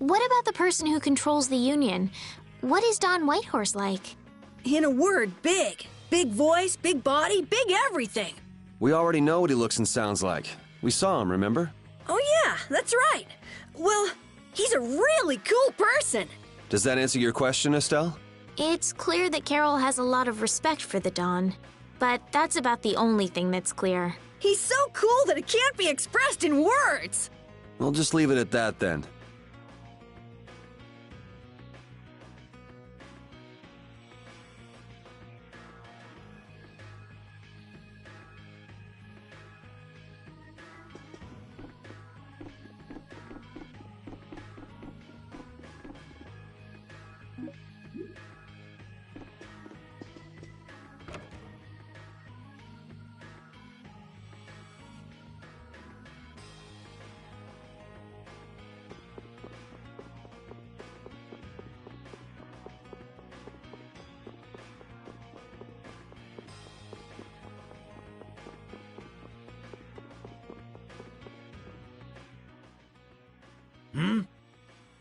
What about the person who controls the Union? What is Don Whitehorse like? In a word, big. Big voice, big body, big everything. We already know what he looks and sounds like. We saw him, remember? Oh yeah, that's right. Well, he's a really cool person. Does that answer your question, Estelle? It's clear that Carol has a lot of respect for the Don, but that's about the only thing that's clear. He's so cool that it can't be expressed in words. We'll just leave it at that then.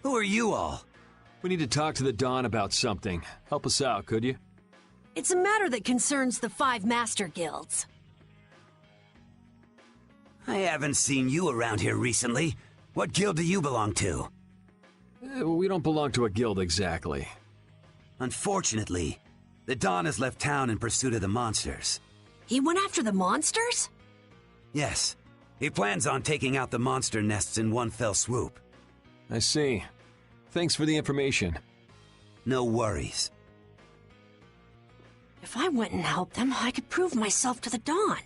Who are you all? We need to talk to the Don about something. Help us out, could you? It's a matter that concerns the 5 master guilds. I haven't seen you around here recently. What guild do you belong to? We don't belong to a guild exactly. Unfortunately, the Don has left town in pursuit of the monsters. He went after the monsters? Yes, he plans on taking out the monster nests in one fell swoop. I see. Thanks for the information. No worries. If I went and helped them, I could prove myself to the Don.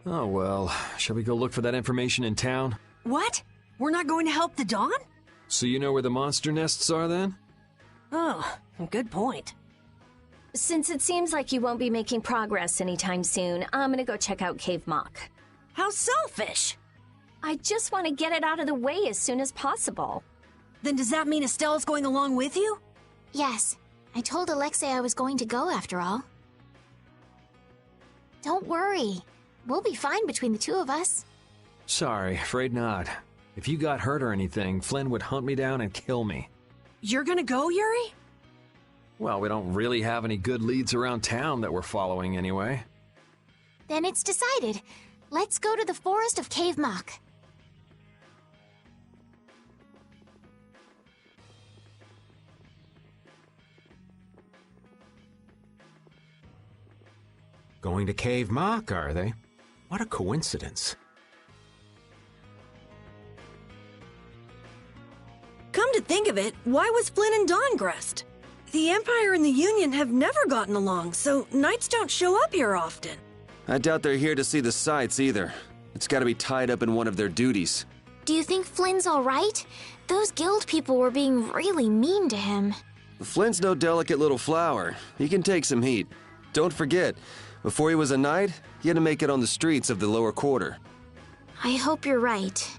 Oh well, shall we go look for that information in town? What? We're not going to help the Don? So you know where the monster nests are then? Oh, good point. Since it seems like you won't be making progress anytime soon, I'm gonna go check out Cave Mock. How selfish! I just want to get it out of the way as soon as possible. Then does that mean Estelle's going along with you? Yes, I told Alexei I was going to go after all. Don't worry. We'll be fine between the two of us. Sorry, afraid not. If you got hurt or anything, Flynn would hunt me down and kill me. You're gonna go, Yuri? Well, we don't really have any good leads around town that we're following anyway. Then it's decided. Let's go to the forest of Cave Mock. Going to Cave Mock, are they? What a coincidence. Come to think of it, why was Flynn and Dawn gressed? The Empire and the Union have never gotten along, so knights don't show up here often. I doubt they're here to see the sights either. It's gotta be tied up in one of their duties. Do you think Flynn's all right? Those guild people were being really mean to him. Flynn's no delicate little flower. He can take some heat. Don't forget, before he was a knight, he had to make it on the streets of the lower quarter. I hope you're right.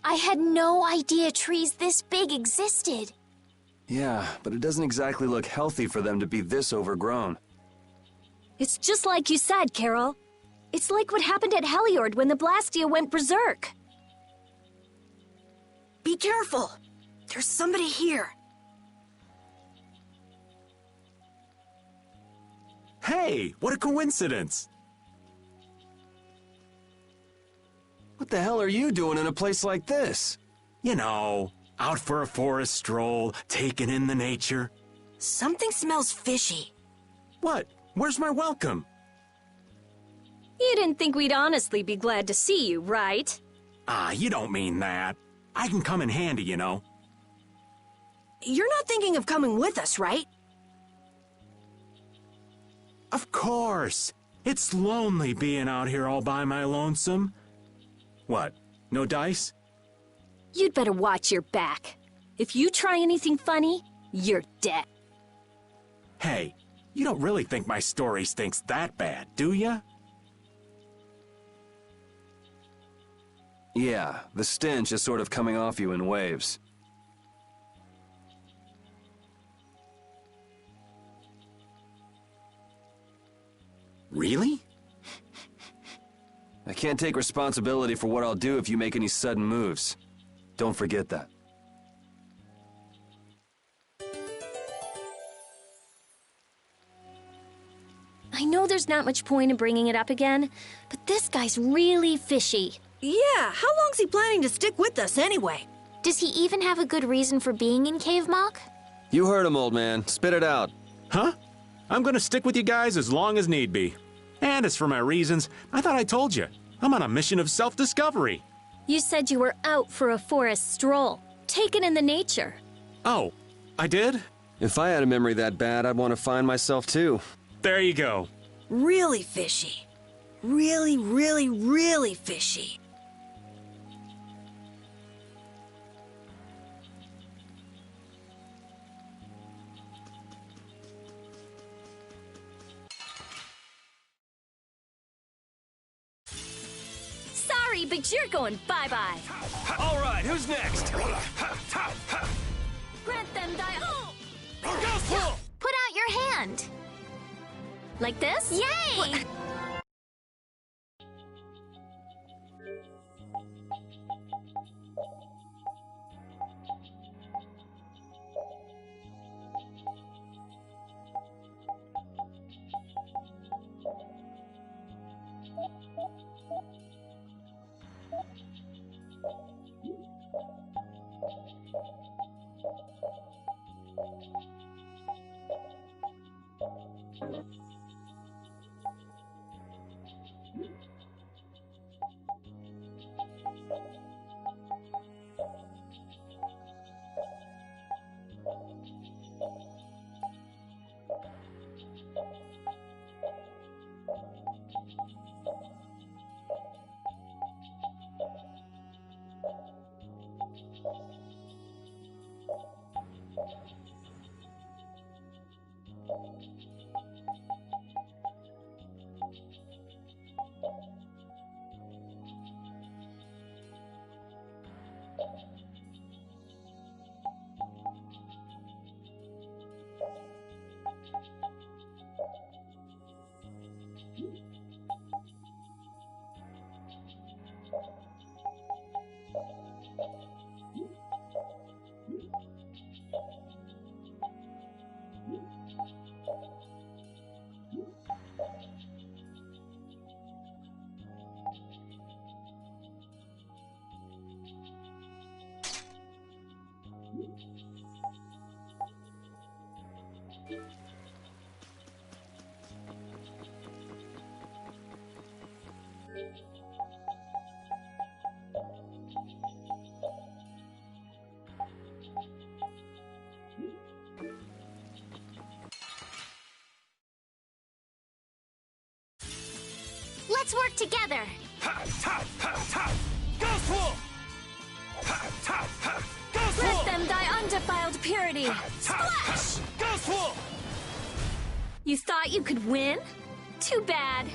I had no idea trees this big existed. Yeah, but it doesn't exactly look healthy for them to be this overgrown. It's just like you said, Carol. It's like what happened at Heliord when the Blastia went berserk. Be careful! There's somebody here. Hey, what a coincidence! What the hell are you doing in a place like this? You know, out for a forest stroll, taking in the nature. Something smells fishy. What? Where's my welcome? You didn't think we'd honestly be glad to see you, right? Ah, you don't mean that. I can come in handy, you know. You're not thinking of coming with us, right? Of course. It's lonely being out here all by my lonesome. What? No dice? You'd better watch your back. If you try anything funny, you're dead. Hey, you don't really think my story stinks that bad, do ya? Yeah, the stench is sort of coming off you in waves. Really? I can't take responsibility for what I'll do if you make any sudden moves. Don't forget that. I know there's not much point in bringing it up again, but this guy's really fishy. Yeah, how long's he planning to stick with us anyway? Does he even have a good reason for being in Cave Mock? You heard him, old man. Spit it out. Huh? I'm gonna stick with you guys as long as need be. And as for my reasons, I thought I told you. I'm on a mission of self-discovery. You said you were out for a forest stroll, taken in the nature. Oh, I did? If I had a memory that bad, I'd want to find myself too. There you go. Really fishy. Really, really, really fishy. Sorry, but you're going bye-bye. All right, who's next? Grant them thy... Oh! Put out your hand. Like this? Yay! Let's work together. Grant them thy undefiled purity. Splash! You thought you could win? Too bad.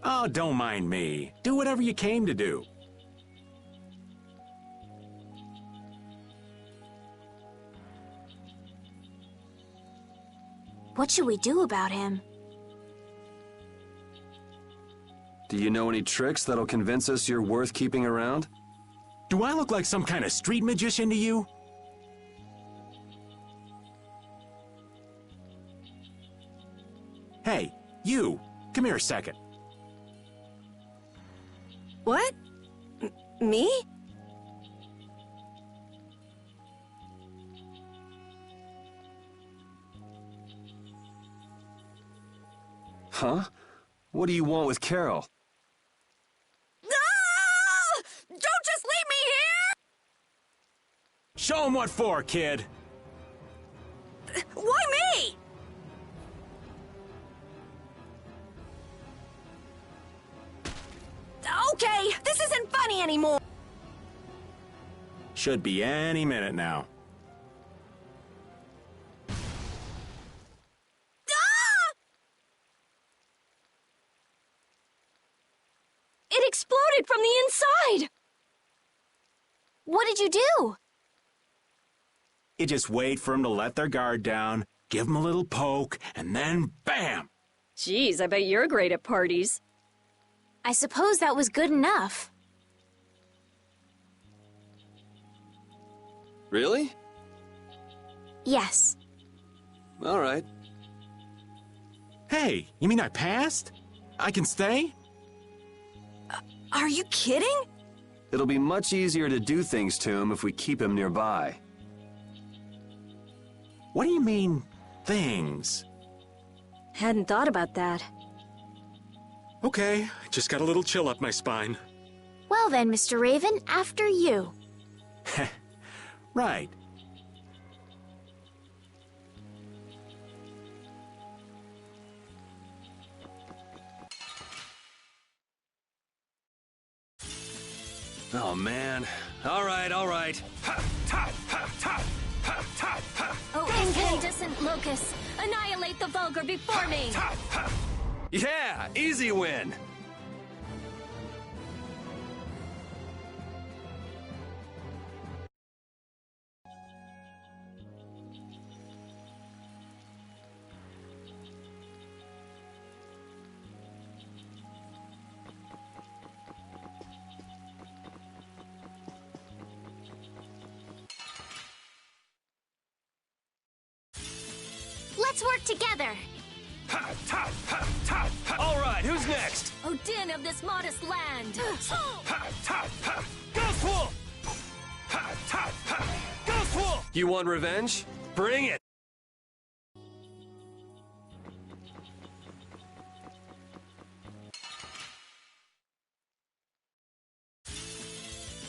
Oh, don't mind me. Do whatever you came to do. What should we do about him? Do you know any tricks that'll convince us you're worth keeping around? Do I look like some kind of street magician to you? Hey, you! Come here a second. What? Me? Huh? What do you want with Carol? Ah! Don't just leave me here! Show him what for, kid! Why me? Okay, this isn't funny anymore. Should be any minute now. Ah! It exploded from the inside! What did you do? You just wait for them to let their guard down, give them a little poke, and then BAM! Jeez, I bet you're great at parties. I suppose that was good enough. Really? Yes. All right. Hey, you mean I passed? I can stay? Are you kidding? It'll be much easier to do things to him if we keep him nearby. What do you mean, things? Hadn't thought about that. Okay, just got a little chill up my spine. Well then, Mr. Raven, after you. Right. Oh, man. All right, all right. Oh, incandescent locust! Annihilate the vulgar before me! Yeah, easy win. Let's work together. All right, who's next? O din of this modest land! Ghost Wolf! Ghost Wolf! You want revenge? Bring it!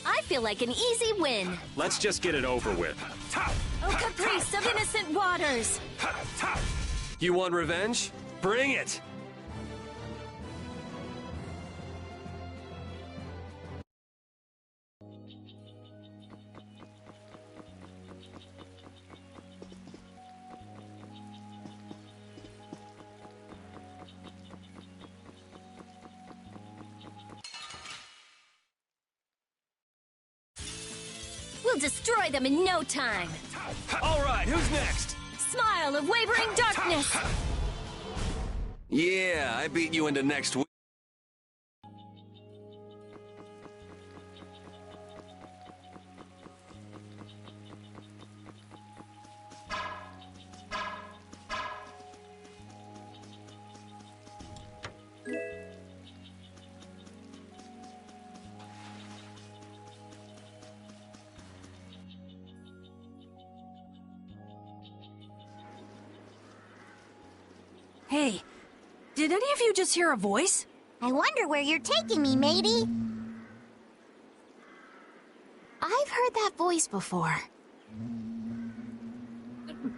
I feel like an easy win! Let's just get it over with. O caprice of innocent waters! You want revenge? Bring it! We'll destroy them in no time! All right, who's next? Smile of wavering darkness! Yeah, I beat you into next week. Hey, did any of you just hear a voice? I wonder where you're taking me, matey. I've heard that voice before.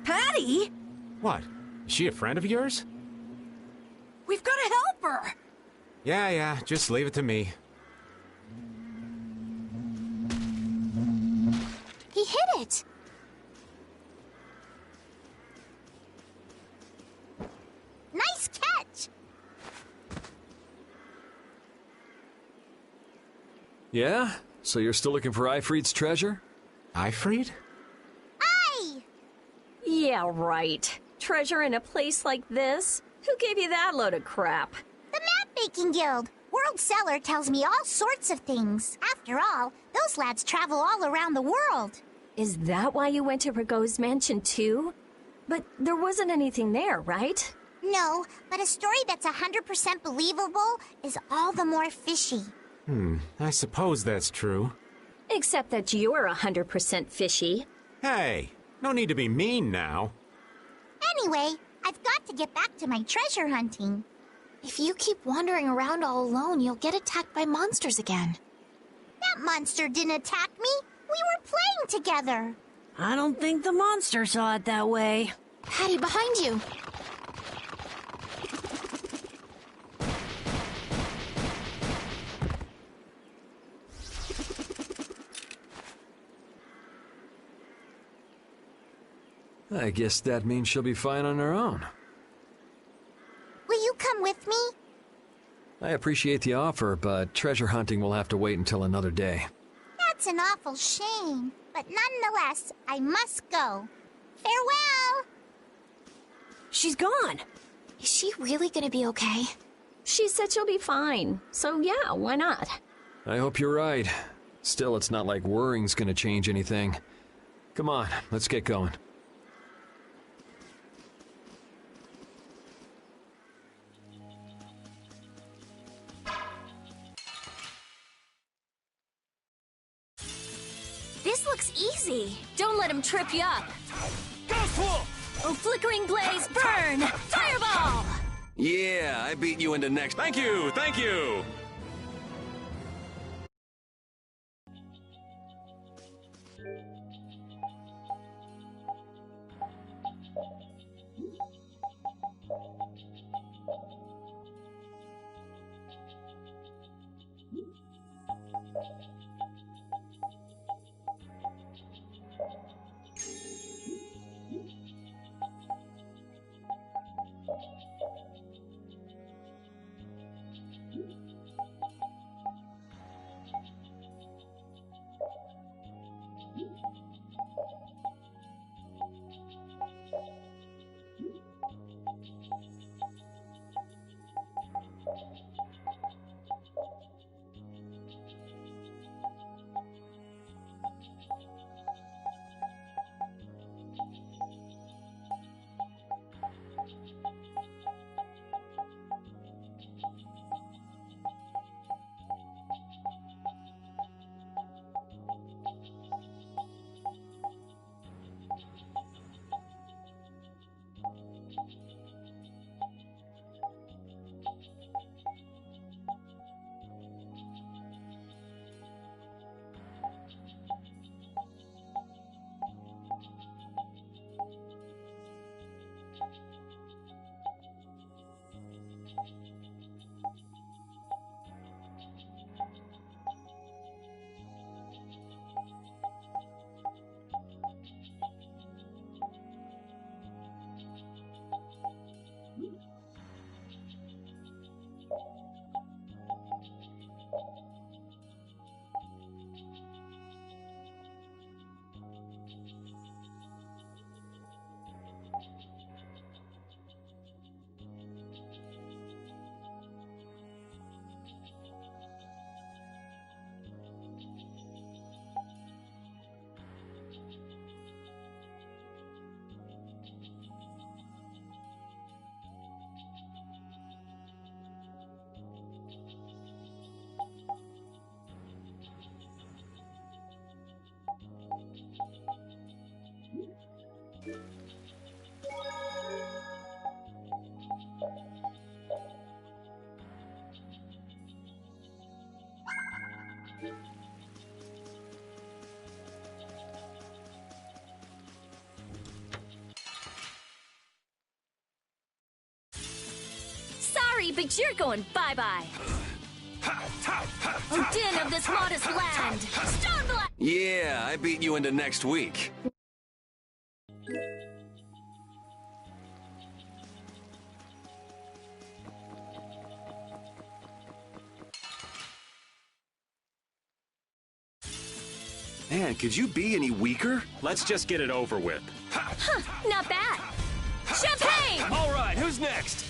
Patty? What? Is she a friend of yours? We've got to help her! Yeah, just leave it to me. He hit it. Nice catch! Yeah? So you're still looking for Ifrit's treasure? Ifrit? Aye! Yeah, right. Treasure in a place like this? Who gave you that load of crap? The Map-Making Guild. World Cellar tells me all sorts of things. After all, those lads travel all around the world. Is that why you went to Rago's mansion too? But there wasn't anything there, right? No, but a story that's 100% believable is all the more fishy. I suppose that's true. Except that you're 100% fishy. Hey, no need to be mean now. Anyway, I've got to get back to my treasure hunting. If you keep wandering around all alone, you'll get attacked by monsters again. That monster didn't attack me. We were playing together. I don't think the monster saw it that way. Patty, behind you! I guess that means she'll be fine on her own. Will you come with me? I appreciate the offer, but treasure hunting will have to wait until another day. That's an awful shame. But nonetheless, I must go. Farewell! She's gone. Is she really gonna be okay? She said she'll be fine. So yeah, why not? I hope you're right. Still, it's not like worrying's gonna change anything. Come on, let's get going. This looks easy. Don't let him trip you up. Ghost Wolf! Oh, flickering blaze, burn! Fireball! Yeah, I beat you into next. Thank you, thank you! Sorry, but you're going bye-bye. Odin of this modest land! Stoneblack! Yeah, I beat you into next week. Man, could you be any weaker? Let's just get it over with. Not bad. Champagne! All right, who's next?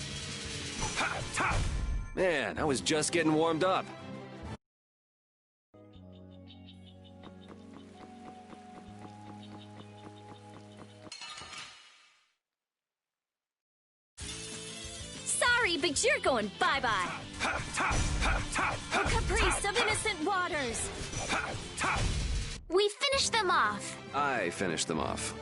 Man, I was just getting warmed up. Sorry, but you're going bye-bye. A caprice of innocent waters. We finished them off. I finished them off.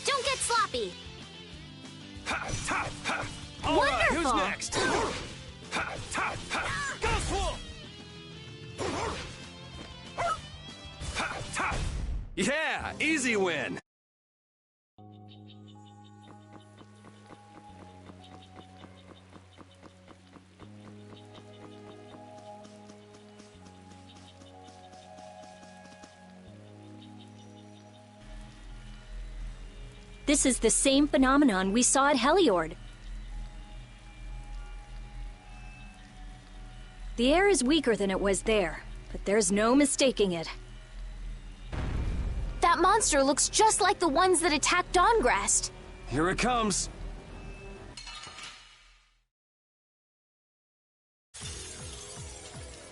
Don't get sloppy. All right, who's Wonderful. next? Yeah, easy win. This is the same phenomenon we saw at Heliord. The air is weaker than it was there, but there's no mistaking it. That monster looks just like the ones that attacked Dawngrest. Here it comes.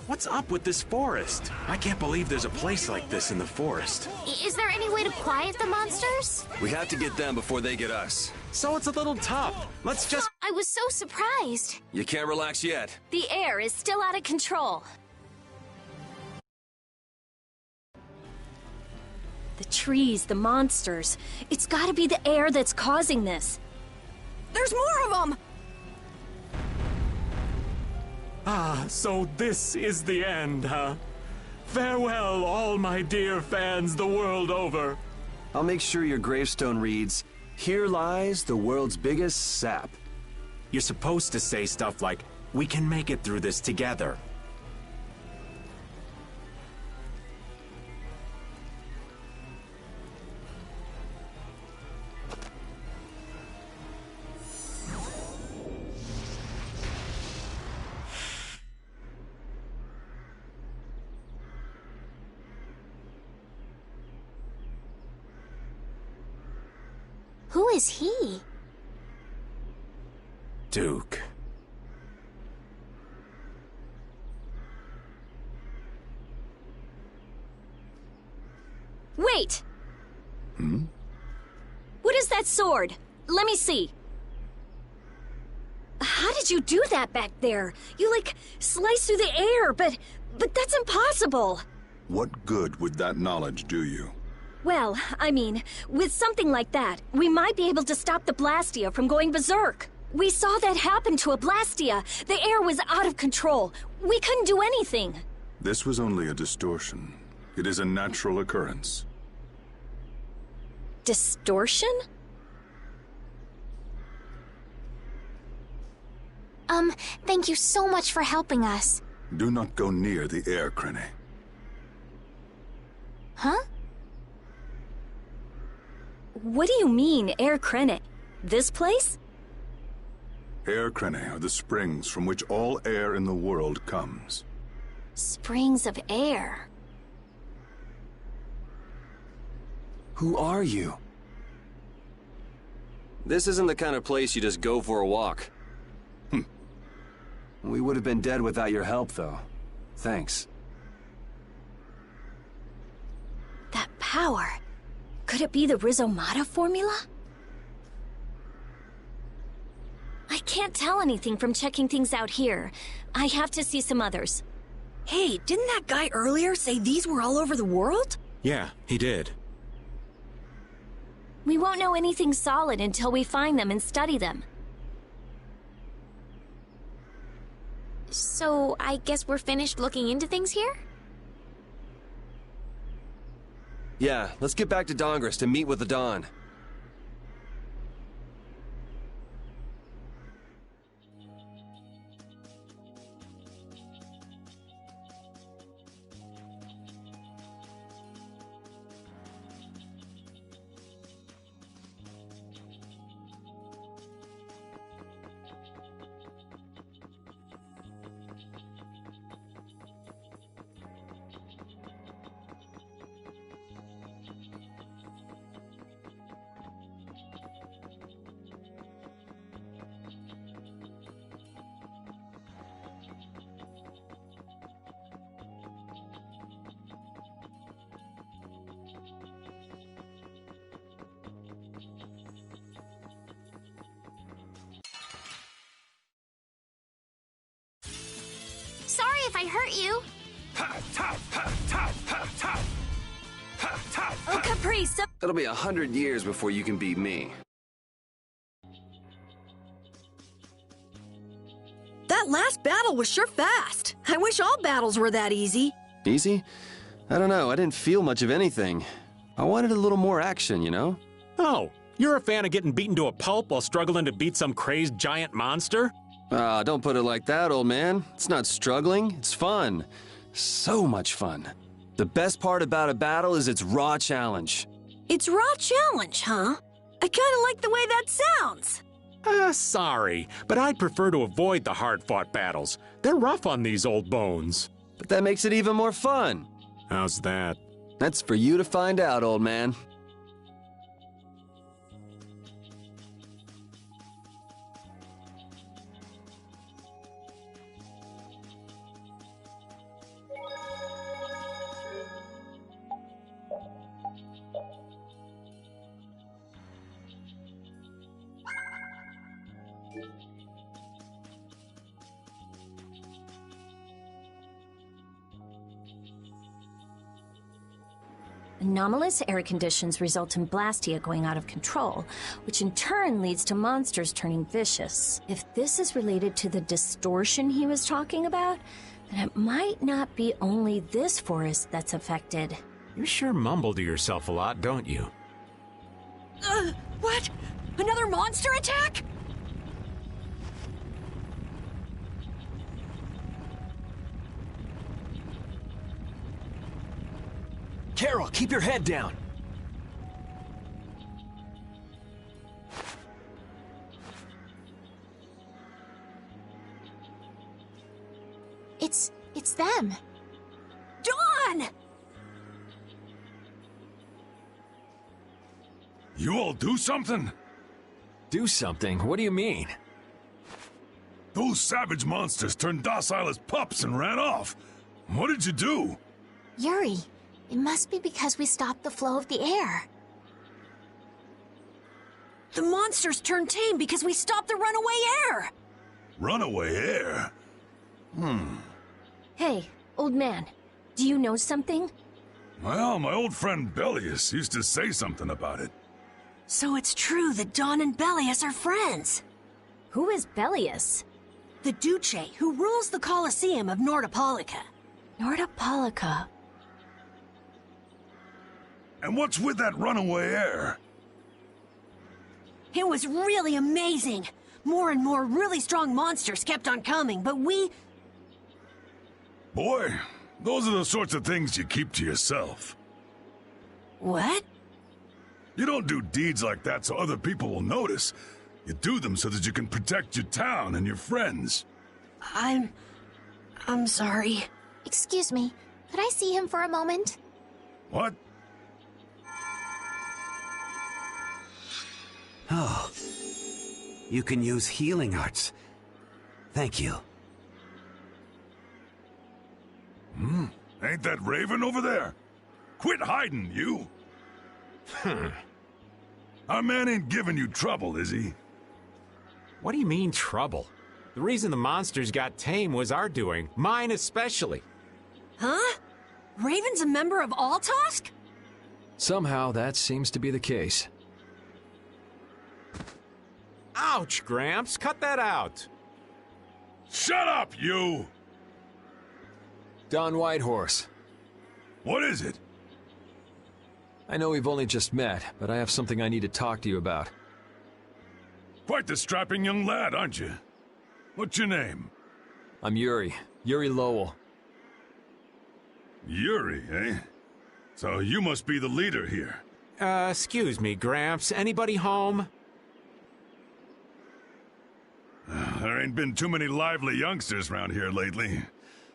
What's up with this forest? I can't believe there's a place like this in the forest. Is there any way to quiet the monsters? We have to get them before they get us. So it's a little tough. Let's just... I was so surprised. You can't relax yet. The air is still out of control. The trees, the monsters. It's gotta be the air that's causing this. There's more of them! Ah, so this is the end, huh? Farewell, all my dear fans the world over. I'll make sure your gravestone reads, "Here lies the world's biggest sap." You're supposed to say stuff like, "We can make it through this together." Who is he? Duke. Wait! What is that sword? Let me see. How did you do that back there? You, like, sliced through the air, but that's impossible. What good would that knowledge do you? Well, I mean, with something like that, we might be able to stop the Blastia from going berserk. We saw that happen to a Blastia. The air was out of control. We couldn't do anything. This was only a distortion. It is a natural occurrence. Distortion? Thank you so much for helping us. Do not go near the air, Krene. Huh? What do you mean, Air Krene? This place? Air Krene are the springs from which all air in the world comes. Springs of air. Who are you? This isn't the kind of place you just go for a walk. We would have been dead without your help, though. Thanks. That power. Could it be the Rizomata formula? I can't tell anything from checking things out here. I have to see some others. Hey, didn't that guy earlier say these were all over the world? Yeah, he did. We won't know anything solid until we find them and study them. So, I guess we're finished looking into things here? Yeah, let's get back to Dawngrest to meet with the Dawn. if I hurt you. Oh, Caprice! It'll be 100 years before you can beat me. That last battle was sure fast. I wish all battles were that easy. Easy? I don't know, I didn't feel much of anything. I wanted a little more action, you know? Oh, you're a fan of getting beaten to a pulp while struggling to beat some crazed giant monster? Ah, don't put it like that, old man. It's not struggling, it's fun. So much fun. The best part about a battle is its raw challenge. It's raw challenge, huh? I kinda like the way that sounds. Sorry, but I'd prefer to avoid the hard-fought battles. They're rough on these old bones. But that makes it even more fun. How's that? That's for you to find out, old man. Anomalous air conditions result in Blastia going out of control, which in turn leads to monsters turning vicious. If this is related to the distortion he was talking about, then it might not be only this forest that's affected. You sure mumble to yourself a lot, don't you? What? Another monster attack? Carol, keep your head down. It's them. Dawn! You all do something? Do something? What do you mean? Those savage monsters turned docile as pups and ran off. What did you do? Yuri, it must be because we stopped the flow of the air. The monsters turned tame because we stopped the runaway air. Runaway air? Hey, old man, do you know something? Well, my old friend Bellius used to say something about it. So it's true that Dawn and Bellius are friends. Who is Bellius? The Duce who rules the Colosseum of Nordopolica. Nordopolica. And what's with that runaway air? It was really amazing. More and more really strong monsters kept on coming, but we... Boy, those are the sorts of things you keep to yourself. What? You don't do deeds like that so other people will notice. You do them so that you can protect your town and your friends. I'm sorry. Excuse me, could I see him for a moment? What? Oh. You can use healing arts. Thank you. Ain't that Raven over there? Quit hiding, you! Our man ain't giving you trouble, is he? What do you mean, trouble? The reason the monsters got tame was our doing. Mine especially. Huh? Raven's a member of Altosk? Somehow that seems to be the case. Ouch, Gramps. Cut that out. Shut up, you! Don Whitehorse. What is it? I know we've only just met, but I have something I need to talk to you about. Quite the strapping young lad, aren't you? What's your name? I'm Yuri. Yuri Lowell. Yuri, eh? So you must be the leader here. Excuse me, Gramps. Anybody home? There ain't been too many lively youngsters around here lately.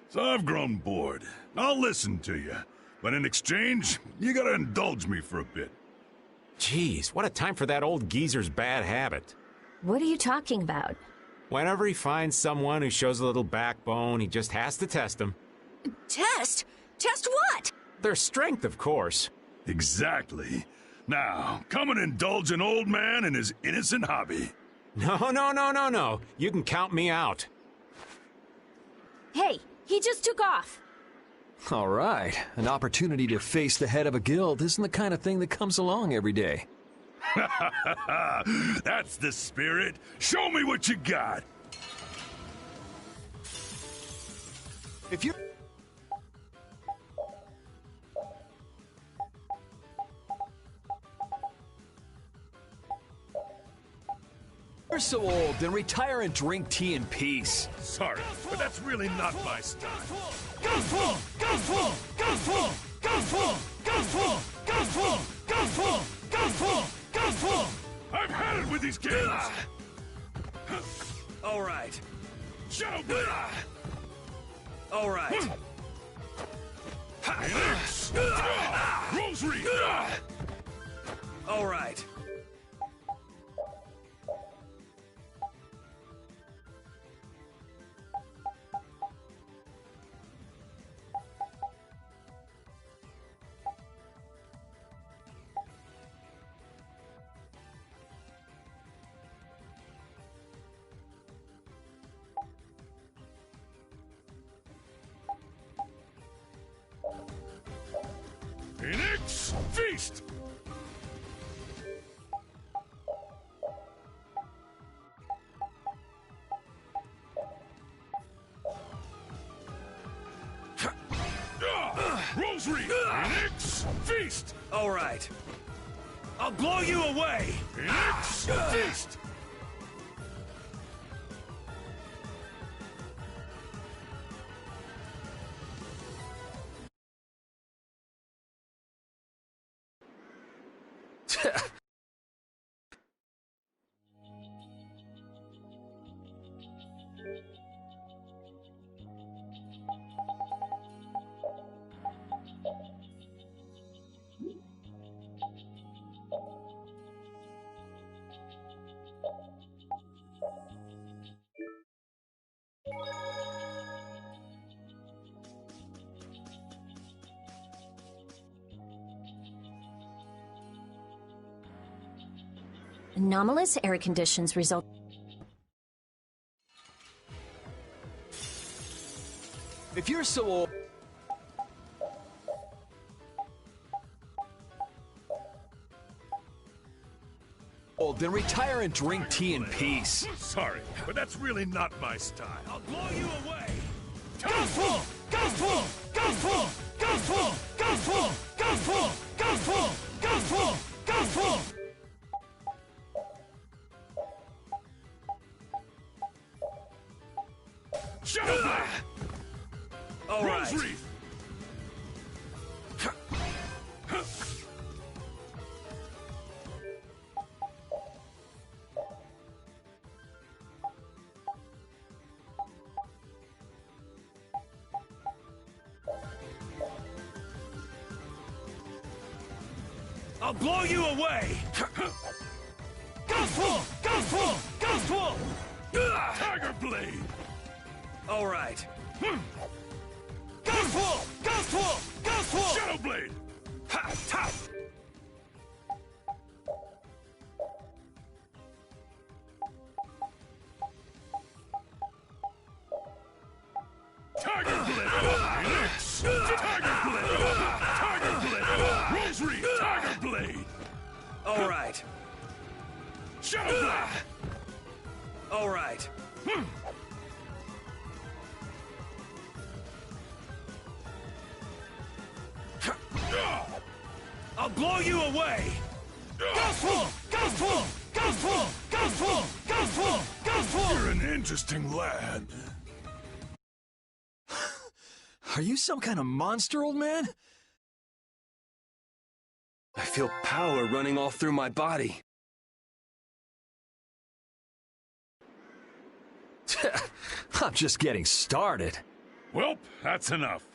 So I've grown bored. I'll listen to you. But in exchange, you gotta indulge me for a bit. Jeez, what a time for that old geezer's bad habit. What are you talking about? Whenever he finds someone who shows a little backbone, he just has to test them. Test? Test what? Their strength, of course. Exactly. Now, come and indulge an old man in his innocent hobby. No. You can count me out. Hey, He just took off. All right. An opportunity to face the head of a guild isn't the kind of thing that comes along every day. That's the spirit. Show me what you got. If you're so old, then retire and drink tea in peace. Sorry, but that's really not my style. I've had it with these games. All right. Shadow Blade. All right. Phoenix. Rosary. All right. Phoenix. Feast. Rosary. Phoenix. Feast. All right. I'll blow you away. Phoenix. Feast. Anomalous air conditions result. If you're so old, then retire and drink tea in peace. Sorry, but that's really not my style. I'll blow you away. Ghost pull! Ghost pull! Ghost pull! Ghost pull! Ghost pull! Ghost pull! Ghost pull! Ghost pull! Ghost pull! Shadow Blade! All right. Rose Wreath! I'll blow you away. Ghost pull! Ghost pull! Ghost pull! Tiger Blade! All right. Ghost pull! Ghost pull! Ghost pull! Shadow Blade! Ha! Ta! Tiger Blade! Phoenix! Tiger Blade! Tiger Blade! Rose Wreath! Tiger Blade! All right. Shadow Blade! All right. I'll blow you away. Ghost pull! Ghost pull! Ghost pull! Ghost pull! Ghost pull! Ghost pull! You're an interesting lad. Are you some kind of monster, old man? I feel power running all through my body. I'm just getting started. Welp, that's enough.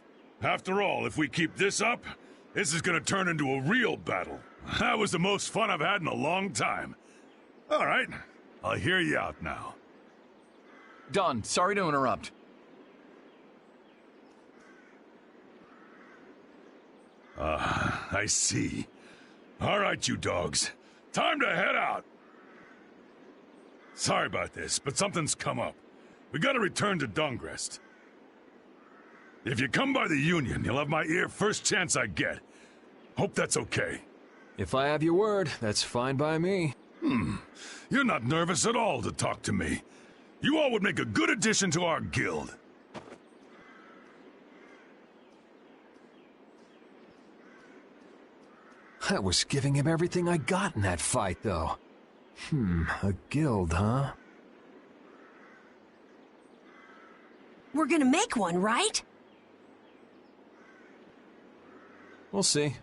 After all, if we keep this up, this is gonna turn into a real battle. That was the most fun I've had in a long time. All right, I'll hear you out now. Don, sorry to interrupt. I see. All right, you dogs. Time to head out. Sorry about this, but something's come up. We gotta return to Dungrest. If you come by the Union, you'll have my ear first chance I get. Hope that's okay. If I have your word, that's fine by me. You're not nervous at all to talk to me. You all would make a good addition to our guild. I was giving him everything I got in that fight, though. A guild, huh? We're gonna make one, right? We'll see.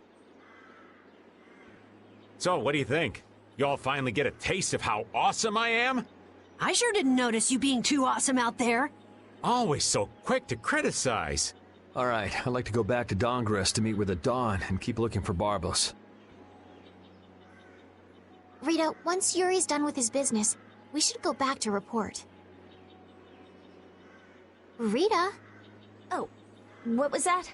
So, what do you think? Y'all finally get a taste of how awesome I am? I sure didn't notice you being too awesome out there. Always so quick to criticize. All right, I'd like to go back to Dongress to meet with the Dawn and keep looking for Barbos. Rita, once Yuri's done with his business, we should go back to report. Rita? Oh, what was that?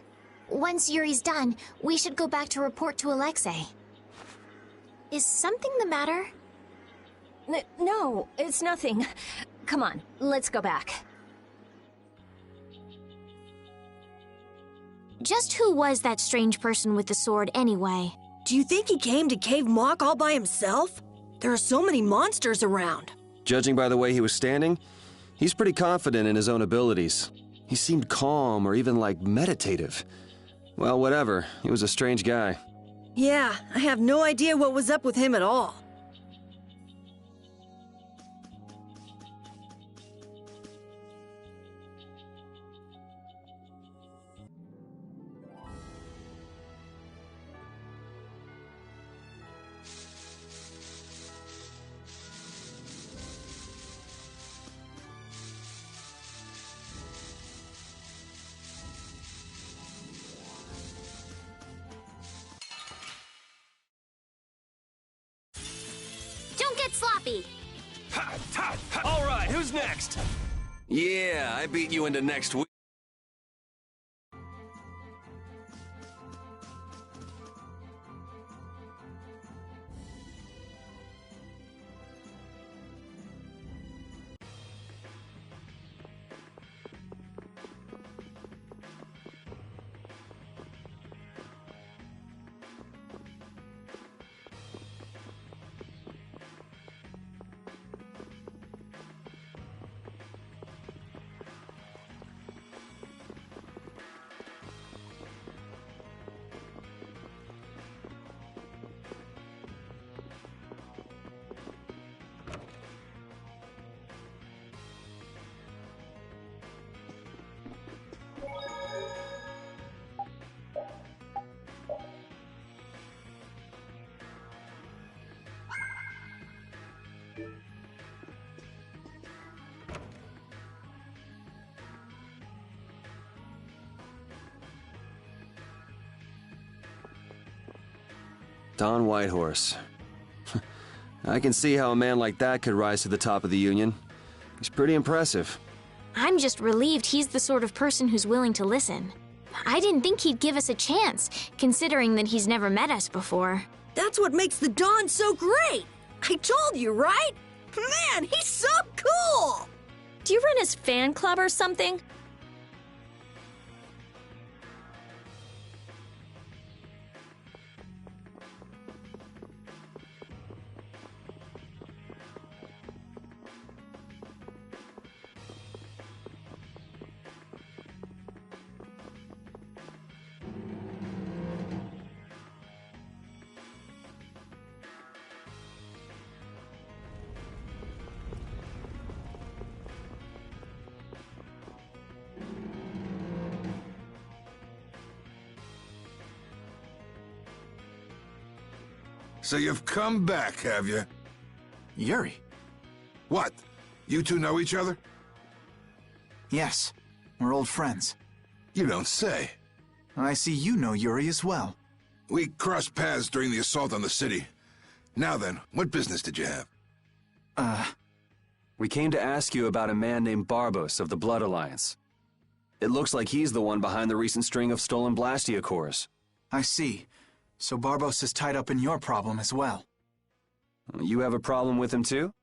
Once Yuri's done, we should go back to report to Alexei. Is something the matter? No, it's nothing. Come on, let's go back. Just who was that strange person with the sword anyway? Do you think he came to Cave Mock all by himself? There are so many monsters around. Judging by the way he was standing, he's pretty confident in his own abilities. He seemed calm or even like meditative. Well, whatever. He was a strange guy. Yeah, I have no idea what was up with him at all. Don't get sloppy! All right, who's next? Yeah, I beat you into next week. Don Whitehorse. I can see how a man like that could rise to the top of the Union. He's pretty impressive. I'm just relieved he's the sort of person who's willing to listen. I didn't think he'd give us a chance, considering that he's never met us before. That's what makes the Dawn so great! I told you, right? Man, he's so cool! Do you run his fan club or something? So you've come back, have you? Yuri? What? You two know each other? Yes. We're old friends. You don't say. I see you know Yuri as well. We crossed paths during the assault on the city. Now then, what business did you have? We came to ask you about a man named Barbos of the Blood Alliance. It looks like he's the one behind the recent string of stolen Blastia cores. I see. So Barbos is tied up in your problem as well. You have a problem with him too?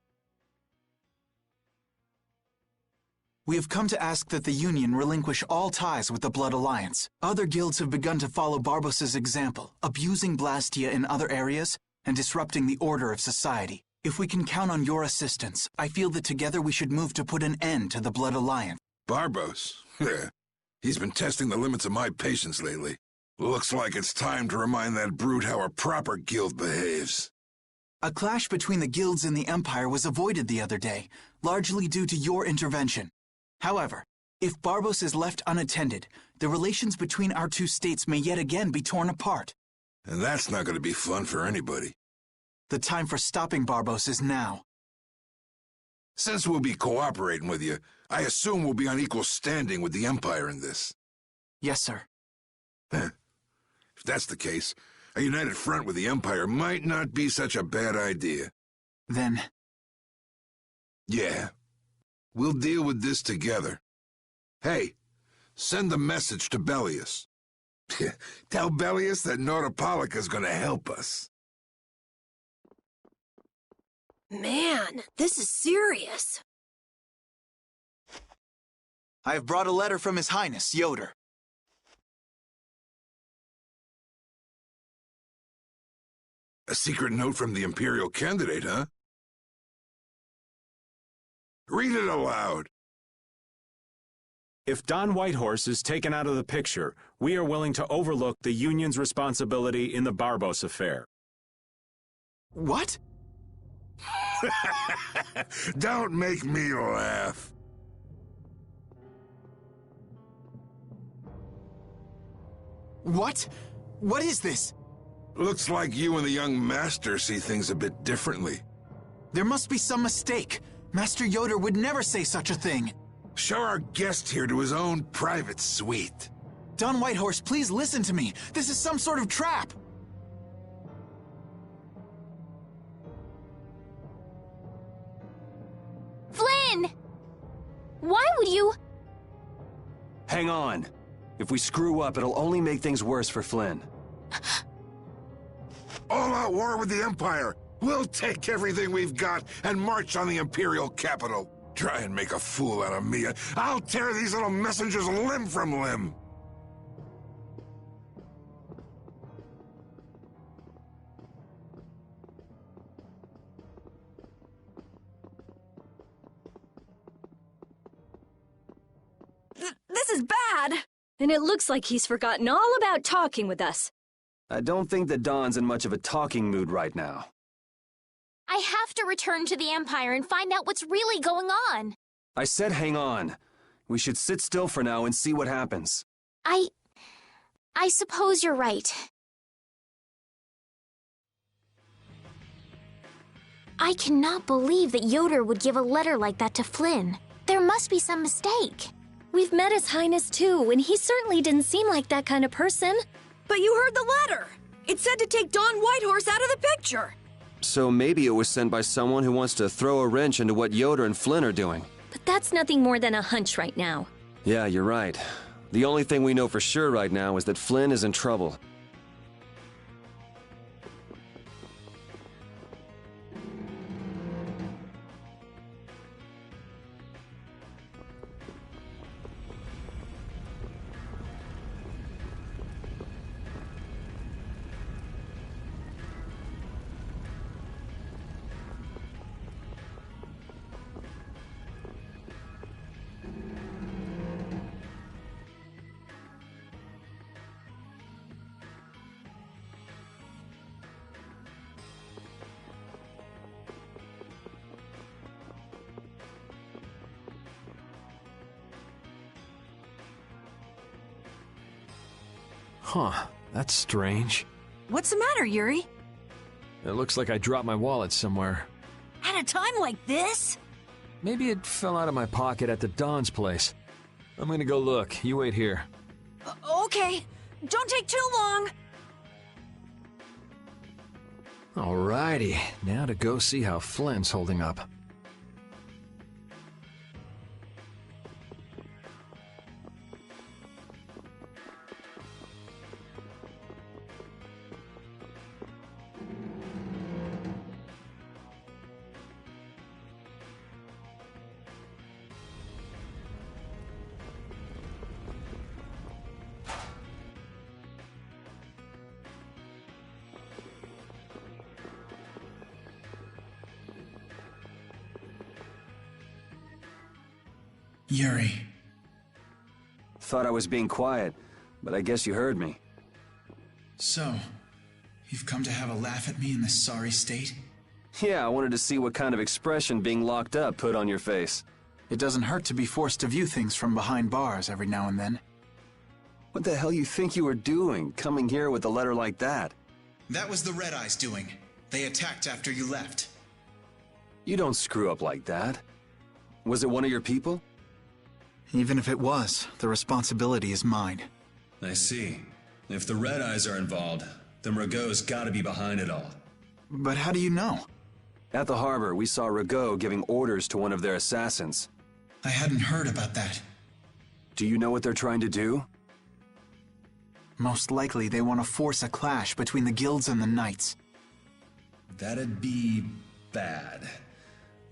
We have come to ask that the Union relinquish all ties with the Blood Alliance. Other guilds have begun to follow Barbos's example, abusing Blastia in other areas and disrupting the order of society. If we can count on your assistance, I feel that together we should move to put an end to the Blood Alliance. Barbos? He's been testing the limits of my patience lately. Looks like it's time to remind that brute how a proper guild behaves. A clash between the guilds and the Empire was avoided the other day, largely due to your intervention. However, if Barbos is left unattended, the relations between our two states may yet again be torn apart. And that's not going to be fun for anybody. The time for stopping Barbos is now. Since we'll be cooperating with you, I assume we'll be on equal standing with the Empire in this. Yes, sir. If that's the case, a united front with the Empire might not be such a bad idea. Then... Yeah. We'll deal with this together. Hey, send a message to Bellius. Tell Bellius that Nordopolica's gonna help us. Man, this is serious. I have brought a letter from His Highness, Yoder. A secret note from the Imperial candidate, huh? Read it aloud. If Don Whitehorse is taken out of the picture, we are willing to overlook the Union's responsibility in the Barbos affair. What? Don't make me laugh. What? What is this? Looks like you and the young master see things a bit differently. There must be some mistake. Master Yoder would never say such a thing. Show our guest here to his own private suite. Don Whitehorse, please listen to me. This is some sort of trap. Flynn! Why would you... Hang on. If we screw up, it'll only make things worse for Flynn. All-out war with the Empire. We'll take everything we've got and march on the Imperial capital. Try and make a fool out of me. I'll tear these little messengers limb from limb. This is bad! And it looks like he's forgotten all about talking with us. I don't think that Don's in much of a talking mood right now. I have to return to the Empire and find out what's really going on. I said hang on. We should sit still for now and see what happens. I suppose you're right. I cannot believe that Yoder would give a letter like that to Flynn. There must be some mistake. We've met His Highness too, and he certainly didn't seem like that kind of person. But you heard the letter. It said to take Don Whitehorse out of the picture. So maybe it was sent by someone who wants to throw a wrench into what Yoder and Flynn are doing. But that's nothing more than a hunch right now. Yeah, you're right. The only thing we know for sure right now is that Flynn is in trouble. Huh, that's strange. What's the matter, Yuri? It looks like I dropped my wallet somewhere. At a time like this? Maybe it fell out of my pocket at the Don's place. I'm gonna go look. You wait here. Okay. Don't take too long. Alrighty, now to go see how Flynn's holding up. Yuri. Thought I was being quiet, but I guess you heard me. So, you've come to have a laugh at me in this sorry state? Yeah, I wanted to see what kind of expression being locked up put on your face. It doesn't hurt to be forced to view things from behind bars every now and then. What the hell you think you were doing, coming here with a letter like that? That was the Red Eyes doing. They attacked after you left. You don't screw up like that. Was it one of your people? Even if it was, the responsibility is mine. I see. If the Red Eyes are involved, then Rago's gotta be behind it all. But how do you know? At the harbor, we saw Rago giving orders to one of their assassins. I hadn't heard about that. Do you know what they're trying to do? Most likely they want to force a clash between the guilds and the knights. That'd be bad.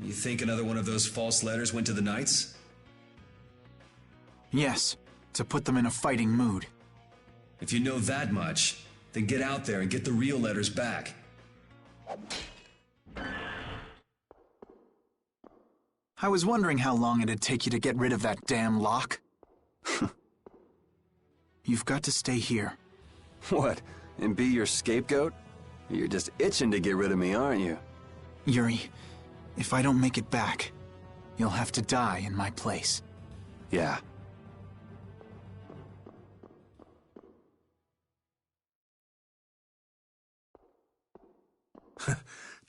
You think another one of those false letters went to the knights? Yes, to put them in a fighting mood. If you know that much, then get out there and get the real letters back. I was wondering how long it'd take you to get rid of that damn lock. You've got to stay here. What, and be your scapegoat? You're just itching to get rid of me, aren't you? Yuri, if I don't make it back, you'll have to die in my place. Yeah.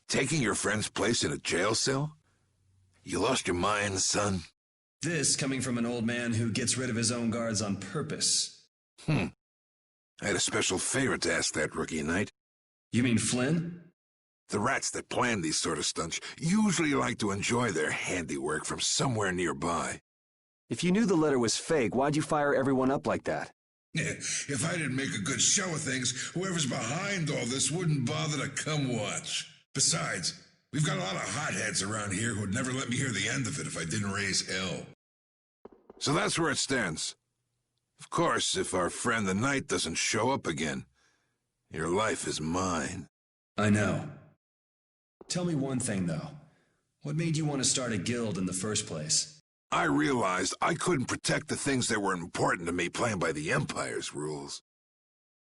Taking your friend's place in a jail cell? You lost your mind, son? This coming from an old man who gets rid of his own guards on purpose. I had a special favor to ask that rookie knight. You mean Flynn? The rats that plan these sort of stunts usually like to enjoy their handiwork from somewhere nearby. If you knew the letter was fake, why'd you fire everyone up like that? If I didn't make a good show of things, whoever's behind all this wouldn't bother to come watch. Besides, we've got a lot of hotheads around here who'd never let me hear the end of it if I didn't raise hell. So that's where it stands. Of course, if our friend the knight doesn't show up again, your life is mine. I know. Tell me one thing, though. What made you want to start a guild in the first place? I realized I couldn't protect the things that were important to me playing by the Empire's rules.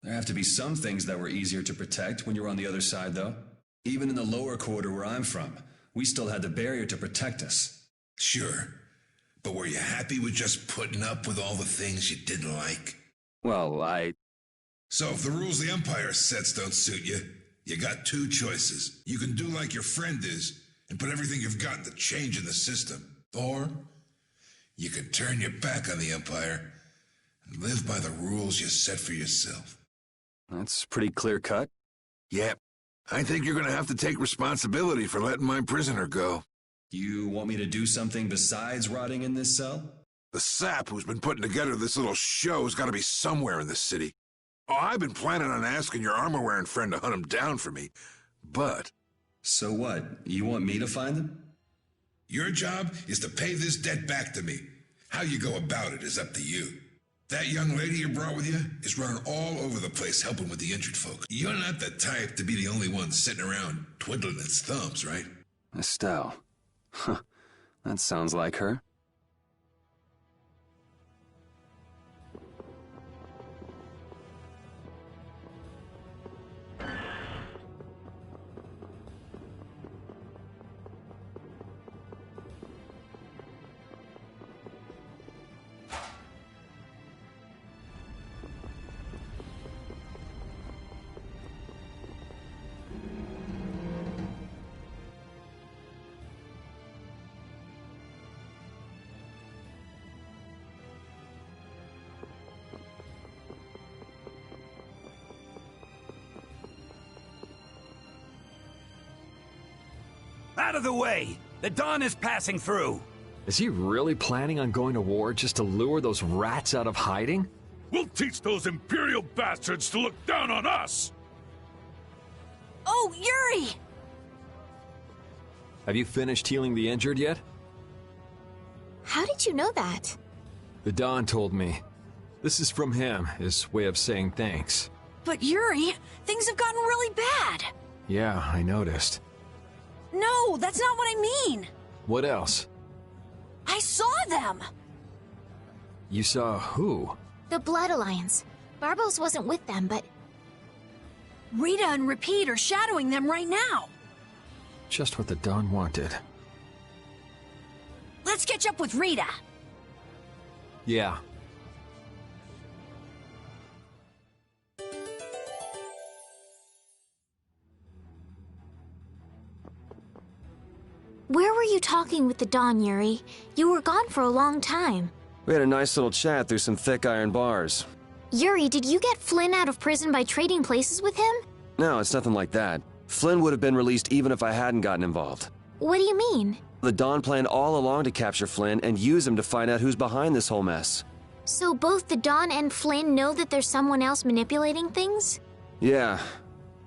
There have to be some things that were easier to protect when you were on the other side, though. Even in the lower quarter where I'm from, we still had the barrier to protect us. Sure. But were you happy with just putting up with all the things you didn't like? Well, So if the rules the Empire sets don't suit you, you got two choices. You can do like your friend is and put everything you've got into change in the system. Or you can turn your back on the Empire and live by the rules you set for yourself. That's pretty clear-cut. Yep. I think you're going to have to take responsibility for letting my prisoner go. You want me to do something besides rotting in this cell? The sap who's been putting together this little show's got to be somewhere in the city. Oh, I've been planning on asking your armor-wearing friend to hunt him down for me, but... So what? You want me to find them? Your job is to pay this debt back to me. How you go about it is up to you. That young lady you brought with you is running all over the place helping with the injured folk. You're not the type to be the only one sitting around twiddling its thumbs, right? Estelle. Huh. That sounds like her. Out of the way! The Dawn is passing through! Is he really planning on going to war just to lure those rats out of hiding? We'll teach those Imperial bastards to look down on us! Oh, Yuri! Have you finished healing the injured yet? How did you know that? The Dawn told me. This is from him, his way of saying thanks. But Yuri, things have gotten really bad. Yeah, I noticed. No, that's not what I mean. What else? I saw them. You saw who? The Blood Alliance. Barbos wasn't with them, but... Rita and Repeat are shadowing them right now. Just what the Dawn wanted. Let's catch up with Rita. Yeah. Where were you talking with the Dawn, Yuri? You were gone for a long time. We had a nice little chat through some thick iron bars. Yuri, did you get Flynn out of prison by trading places with him? No, it's nothing like that. Flynn would have been released even if I hadn't gotten involved. What do you mean? The Dawn planned all along to capture Flynn and use him to find out who's behind this whole mess. So both the Dawn and Flynn know that there's someone else manipulating things? Yeah.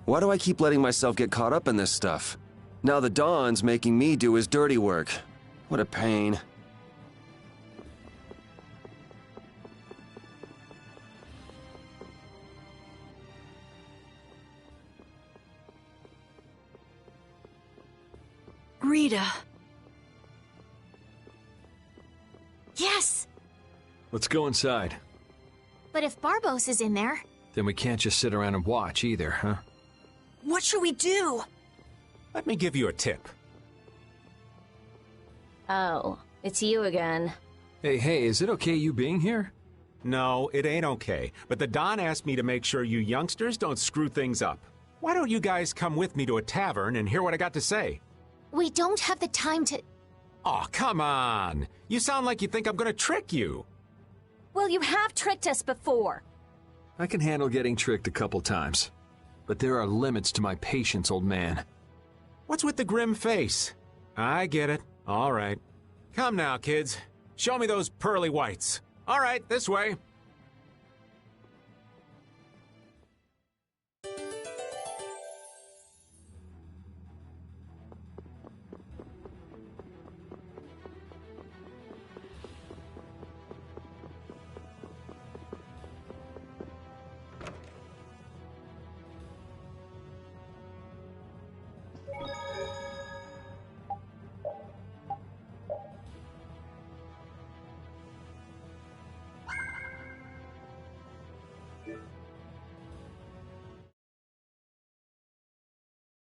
Why do I keep letting myself get caught up in this stuff? Now the Dawn's making me do his dirty work. What a pain. Rita. Yes! Let's go inside. But if Barbos is in there... Then we can't just sit around and watch either, huh? What should we do? Let me give you a tip. Oh, it's you again. Hey, is it okay you being here? No, it ain't okay. But the Don asked me to make sure you youngsters don't screw things up. Why don't you guys come with me to a tavern and hear what I got to say? We don't have the time to... Oh, come on! You sound like you think I'm gonna trick you. Well, you have tricked us before. I can handle getting tricked a couple times. But there are limits to my patience, old man. What's with the grim face? I get it. All right. Come now, kids. Show me those pearly whites. All right, this way.